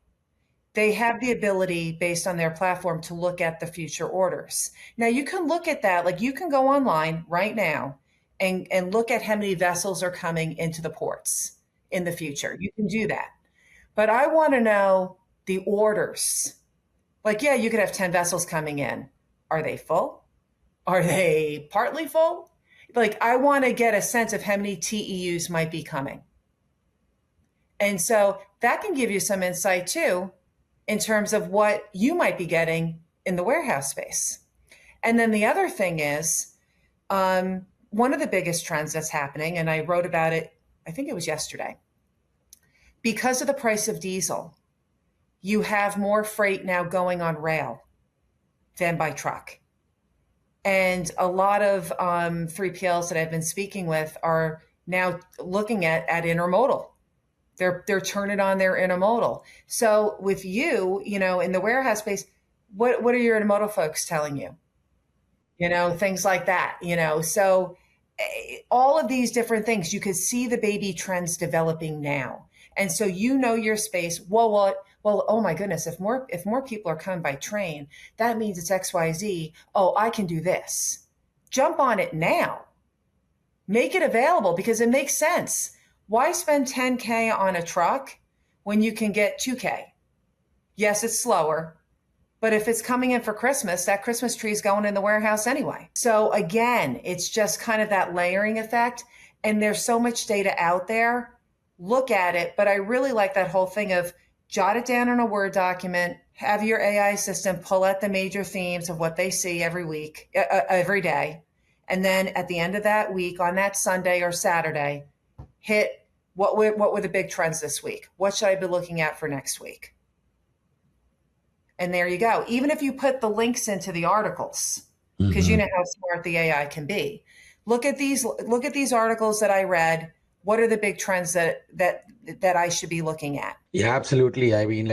They have the ability based on their platform to look at the future orders. Now you can look at that, like you can go online right now and look at how many vessels are coming into the ports in the future. You can do that. But I want to know the orders. Like, yeah, you could have 10 vessels coming in. Are they full? Are they partly full? Like, I want to get a sense of how many TEUs might be coming. And so that can give you some insight too, in terms of what you might be getting in the warehouse space. And then the other thing is, one of the biggest trends that's happening, and I wrote about it, I think it was yesterday, because of the price of diesel, you have more freight now going on rail than by truck. And a lot of 3PLs that I've been speaking with are now looking at intermodal. They're turning on their intermodal. So with you, in the warehouse space, what are your intermodal folks telling you? Things like that. So all of these different things, you could see the baby trends developing now. And so your space. Well, oh my goodness, if more people are coming by train, that means it's XYZ. Oh, I can do this. Jump on it now. Make it available because it makes sense. Why spend 10K on a truck when you can get 2K? Yes, it's slower, but if it's coming in for Christmas, that Christmas tree is going in the warehouse anyway. So again, it's just kind of that layering effect. And there's so much data out there. Look at it. But I really like that whole thing of jot it down in a Word document, have your AI system pull out the major themes of what they see every day. And then at the end of that week, on that Sunday or Saturday, hit what were the big trends this week? What should I be looking at for next week? And there you go. Even if you put the links into the articles, because you know how smart the AI can be. Look at these articles that I read. What are the big trends that I should be looking at? Yeah, absolutely. I mean,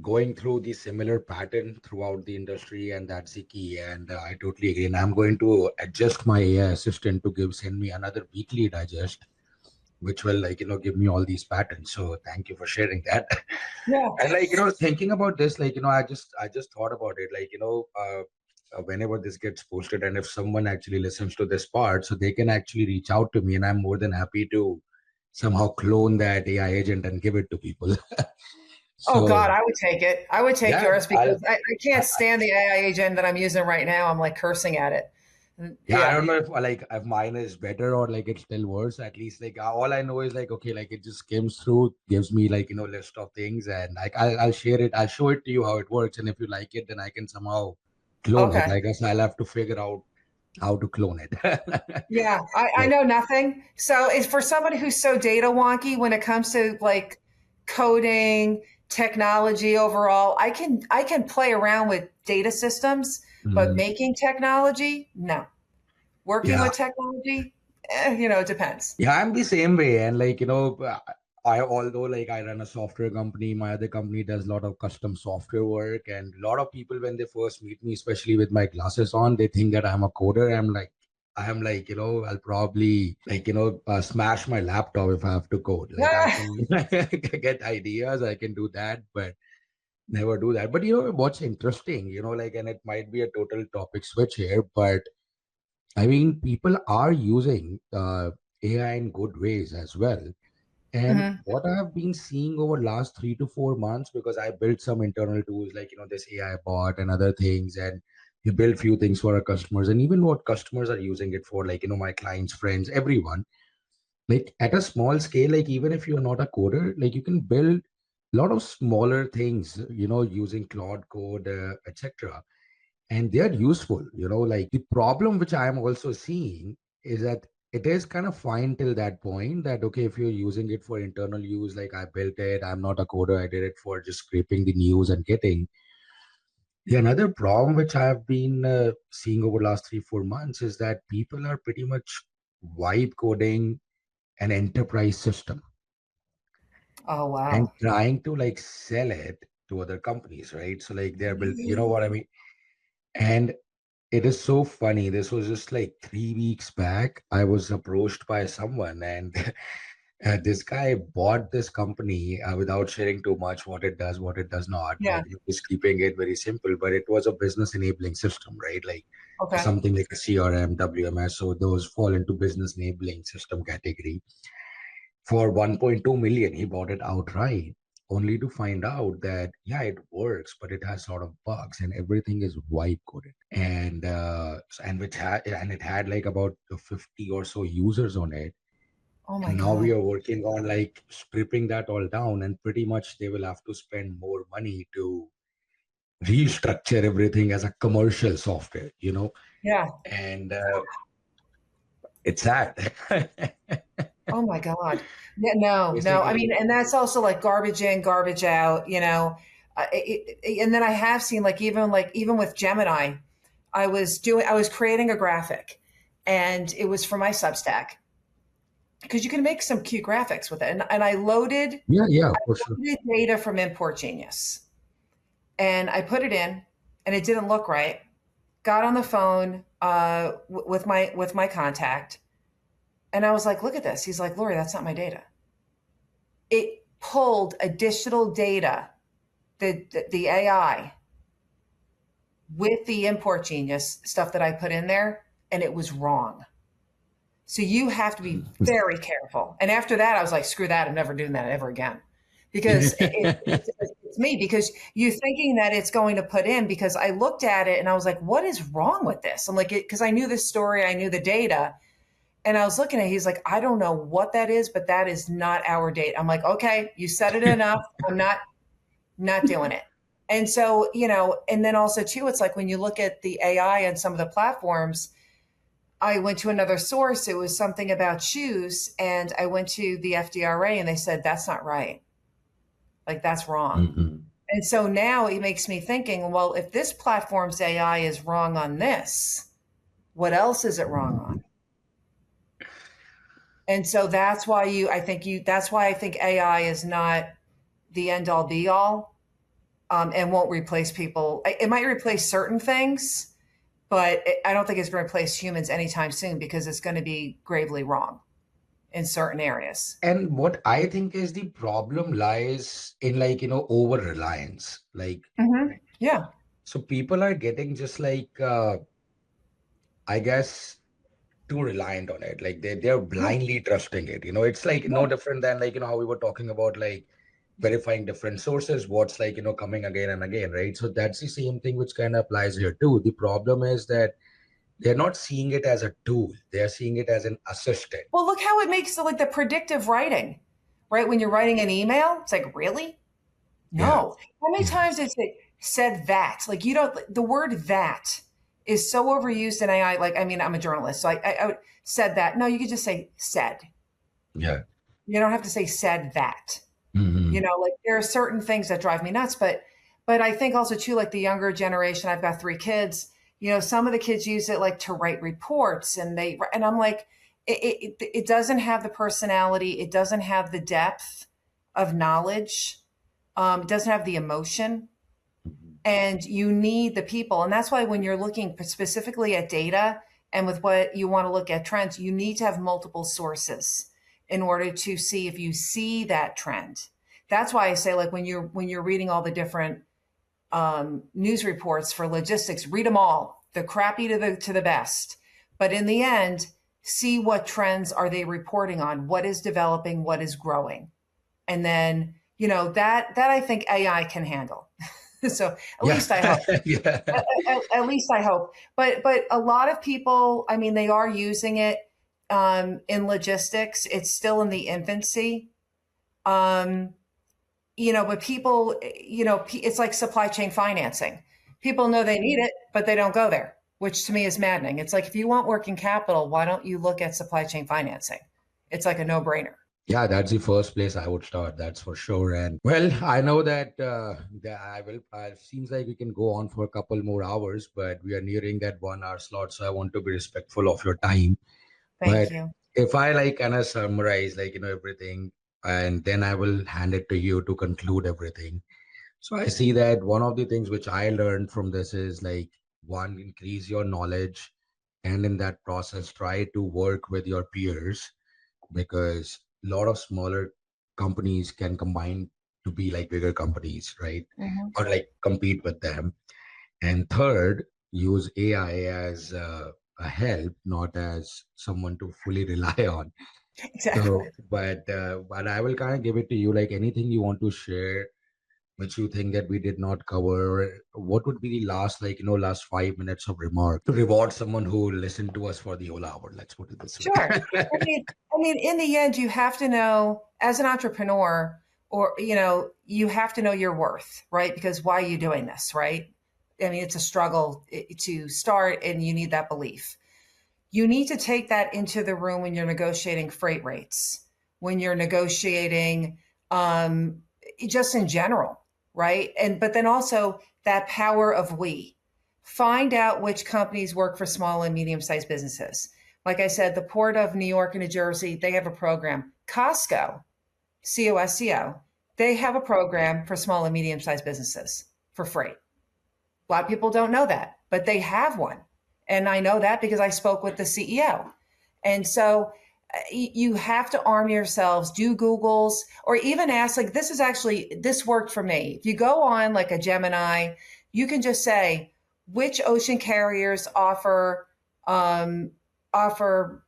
going through the similar pattern throughout the industry, and that's the key. And I totally agree. And I'm going to adjust my AI assistant to send me another weekly digest, which will give me all these patterns. So thank you for sharing that. Yeah. And thinking about this, I just thought about it, whenever this gets posted, and if someone actually listens to this part, so they can actually reach out to me, and I'm more than happy to somehow clone that AI agent and give it to people. Oh So God, I would take it. I would take yeah, yours because I can't stand the AI agent that I'm using right now. I'm like cursing at it. yeah, I Yeah. don't know if mine is better or it's still worse. At least all I know is okay, it just skims through, gives me list of things, and I'll share it. I'll show it to you how it works, and if you like it, then I can somehow clone it. Okay. I guess I'll have to figure out how to clone it. Yeah. I So, know nothing. So it's for somebody who's so data wonky when it comes to like coding, technology overall. I can play around with data systems, but mm, making technology, no. Working yeah, with technology, it depends. yeah, I'm the same way, and I although I run a software company, my other company does a lot of custom software work, and a lot of people when they first meet me, especially with my glasses on, they think that I'm a coder. I'll probably smash my laptop if I have to code. I can get ideas, I can do that, but never do that. But what's interesting, and it might be a total topic switch here, but I mean, people are using AI in good ways as well. And Mhm. what I have been seeing over last 3 to 4 months, because I built some internal tools this AI bot and other things, and we build few things for our customers, and even what customers are using it for, my clients, friends, everyone. At a small scale, even if you're not a coder, you can build a lot of smaller things, using Claude code, etc, and they're useful. The problem which I am also seeing is that it is kind of fine till that point that okay, if you're using it for internal use, I built it, I'm not a coder, I did it for just scraping the news and getting. The another problem which I've been seeing over the last 3 4 months is that people are pretty much vibe coding an enterprise system Oh, and wow. trying to sell it to other companies, right? So they're built, you know what I mean? And It is so funny. This was just like 3 weeks back. I was approached by someone, and this guy bought this company without sharing too much what it does not. Yeah. Like, just keeping it very simple. But it was a business enabling system, right? Like Okay. something like a CRM, WMS. So those fall into business enabling system category. For 1.2 million, he bought it outright, only to find out that yeah, it works, but it has a lot of bugs and everything is wipe coded. And it had like about 50 or so users on it. Oh my And now we God. are working on like stripping that all down, and pretty much they will have to spend more money to restructure everything as a commercial software, Yeah. and it's sad. Oh my God. Yeah, no, no. I mean, Basically, and that's also like garbage in, garbage out, and then I have seen like even with Gemini, I was creating a graphic and it was for my Substack because you can make some cute graphics with it. And yeah, yeah, for sure. loaded data from Import Genius and I put it in and it didn't look right. Got on the phone with my contact and I was like, look at this. He's like, Lori, that's not my data. It pulled additional data, the AI with the Import Genius stuff that I put in there, and it was wrong. So you have to be very careful. And after that, I was like, screw that. I'm never doing that ever again. Because it's me, because you're thinking that it's going to put in, because I looked at it and I was like, what is wrong with this? I'm like, because I knew the story, I knew the data. And I was looking at it, he's like, I don't know what that is, but that is not our data. I'm like, okay, you said it enough. I'm not doing it. And so, and then also too, it's like when you look at the AI and some of the platforms, I went to another source. It was something about shoes. And I went to the FDRA and they said, that's not right. Like that's wrong. Mhm. And so now it makes me thinking, well, if this platform's AI is wrong on this, what else is it wrong on? And so that's why I think AI is not the end all be all, and won't replace people. It might replace certain things, but I don't think it's going to replace humans anytime soon because it's going to be gravely wrong in certain areas. And what I think is the problem lies in like, over reliance. Like, Yeah. so people are getting just like, I guess, too reliant on it. Like they're Yeah. blindly trusting it. It's like no Yeah. different than like, how we were talking about like verifying different sources, what's like, coming again and again, right? So that's the same thing which kind of applies here too. The problem is that they're not seeing it as a tool. They're seeing it as an assistant. Well, look how it makes like the predictive writing, right? When you're writing an email, it's like, really? Yeah. No. How many Yeah. times it's it said that? Like you don't, the word that is so overused in AI. Like, I mean, I'm a journalist, so I said that. No, you could just say said. Yeah. You don't have to say said that. Hmm. Like there are certain things that drive me nuts, but I think also too, like the younger generation, I've got 3 kids, some of the kids use it like to write reports and I'm like, it doesn't have the personality. It doesn't have the depth of knowledge. It doesn't have the emotion, and you need the people. And that's why when you're looking specifically at data and with what you want to look at trends, you need to have multiple sources in order to see if you see that trend. That's why I say, like when you're reading all the different news reports for logistics, read them all, the crappy to the best. But in the end, see what trends are they reporting on, what is developing, what is growing, and then that I think AI can handle. So at Yeah. least I hope. Yeah. At least I hope. But a lot of people, I mean, they are using it in logistics. It's still in the infancy. Um, but people, it's like supply chain financing. People know they need it, but they don't go there, which to me is maddening. It's like if you want working capital, why don't you look at supply chain financing? It's like a no-brainer. Yeah, that's the first place I would start. That's for sure. And well, I know that I will. Seems like we can go on for a couple more hours, but we are nearing that 1 hour slot. So I want to be respectful of your time. Thank But you. if I like kind of summarize, like, everything, and then I will hand it to you to conclude everything. So I see that one of the things which I learned from this is like one, increase your knowledge, and in that process, try to work with your peers, because a lot of smaller companies can combine to be like bigger companies, right? Hmm. Or like compete with them. And third, use AI as a help, not as someone to fully rely on. Exactly. So, but I will kind of give it to you. Like anything you want to share, which you think that we did not cover, what would be the last, like last 5 minutes of remark to reward someone who listened to us for the whole hour? Let's put it this Sure. way. I mean, in the end, you have to know as an entrepreneur, or you have to know your worth, right? Because why are you doing this, right? I mean, it's a struggle to start, and you need that belief. You need to take that into the room when you're negotiating freight rates, when you're negotiating, um, just in general, right? And but then also that power of we. Find out which companies work for small and medium sized businesses. Like I said, the Port of New York and New Jersey, they have a program. Costco, COSCO, they have a program for small and medium sized businesses for freight. A lot of people don't know that, but they have one. And I know that because I spoke with the CEO. And so you have to arm yourselves, do Googles, or even ask, like, this worked for me. If you go on like a Gemini, you can just say, which ocean carriers um, offer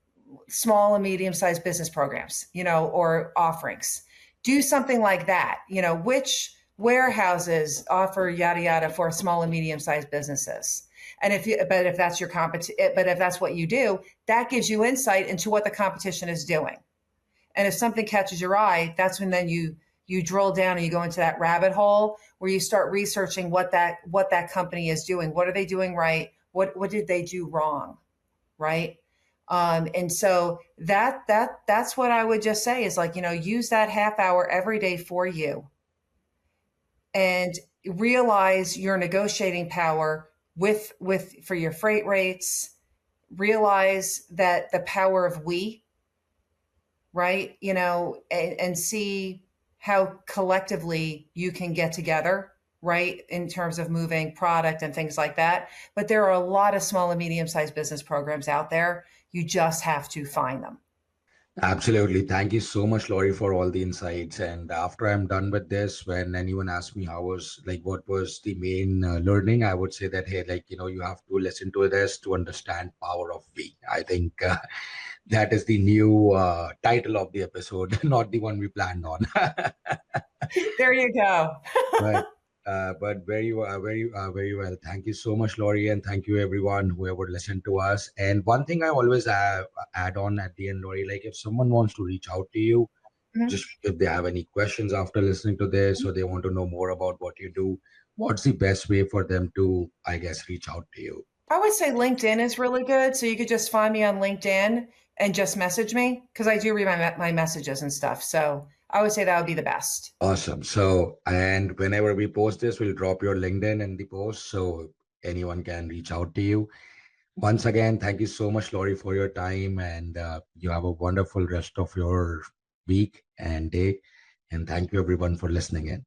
small and medium sized business programs, or offerings. Do something like that. Which warehouses offer yada yada for small and medium sized businesses. And if that's your but if that's what you do, that gives you insight into what the competition is doing. And if something catches your eye, that's when then you drill down and you go into that rabbit hole where you start researching what that company is doing. What are they doing right? What did they do wrong? Right. And so that's what I would just say is, like, use that half hour every day for you, and realize your negotiating power with for your freight rates. Realize that the power of we, right? And see how collectively you can get together, right, in terms of moving product and things like that. But there are a lot of small and medium sized business programs out there. You just have to find them. Absolutely. Thank you so much, Laurie, for all the insights. And after I'm done with this, when anyone asks me how was, like, what was the main learning, I would say that, hey, like, you have to listen to this to understand power of we. I think that is the new title of the episode, not the one we planned on. There you go. But very well. Thank you so much, Laurie, and thank you everyone whoever listened to us. And one thing I always add on at the end, Laurie, like if someone wants to reach out to you, Mhm. just if they have any questions after listening to this, or they want to know more about what you do, what's the best way for them to, I guess, reach out to you? I would say LinkedIn is really good. So you could just find me on LinkedIn and just message me, because I do read my messages and stuff. So I would say that would be the best. Awesome. So, and whenever we post this, we'll drop your LinkedIn in the post so anyone can reach out to you. Once again, thank you so much, Laurie, for your time, and you have a wonderful rest of your week and day. And thank you, everyone, for listening in.